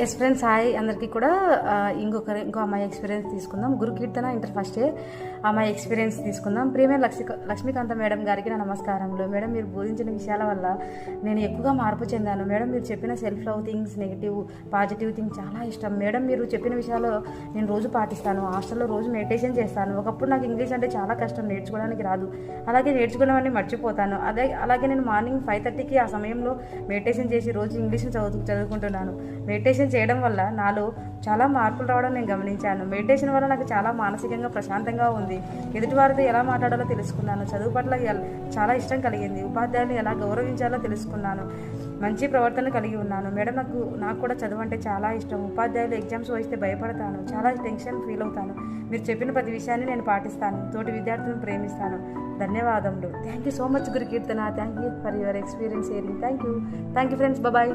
Yes friends, hi అందరికీ కూడా. ఇంకో అమ్మాయి ఎక్స్పీరియన్స్ తీసుకుందాం. గురు కీర్తన ఇంటర్ ఫస్ట్ ఇయర్ అమ్మాయి ఎక్స్పీరియన్స్ తీసుకుందాం. ప్రియమైన లక్ష్మీకాంత మేడం గారికి నా నమస్కారములు. మేడం, మీరు బోధించిన విషయాల వల్ల నేను ఎక్కువగా మార్పు చెందాను. మేడం, మీరు చెప్పిన self love things, negative positive things చాలా ఇష్టం. మేడం, మీరు చెప్పిన విషయాలు నేను రోజు పాటిస్తాను. హాస్టల్లో రోజు మెడిటేషన్ చేస్తాను. ఒకప్పుడు నాకు ఇంగ్లీష్ అంటే చాలా కష్టం, నేర్చుకోవడానికి రాదు. అలాగే నేర్చుకున్నవన్నీ మర్చిపోతాను. అలాగే నేను మార్నింగ్ 5:30కి ఆ సమయంలో మెడిటేషన్ చేసి రోజు ఇంగ్లీష్ని చదువుకుంటున్నాను. మెడిటేషన్ చేయడం వల్ల నాలో చాలా మార్పులు రావడం నేను గమనించాను. మెడిటేషన్ వల్ల నాకు చాలా మానసికంగా ప్రశాంతంగా ఉంది. ఎదుటివారితో ఎలా మాట్లాడాలో తెలుసుకున్నాను. చదువు పట్ల చాలా ఇష్టం కలిగింది. ఉపాధ్యాయులను ఎలా గౌరవించాలో తెలుసుకున్నాను. మంచి ప్రవర్తన కలిగి ఉన్నాను. మేడం, నాకు కూడా చదువు అంటే చాలా ఇష్టం. ఉపాధ్యాయులు ఎగ్జామ్స్ వస్తే భయపడతాను. చాలా టెన్షన్ ఫీల్ అవుతాను. మీరు చెప్పిన ప్రతి విషయాన్ని నేను పాటిస్తాను. తోటి విద్యార్థులను ప్రేమిస్తాను. ధన్యవాదములు. Thank you so much Guru Keerthana. Thank you for your experience sharing. Thank you friends. Bye.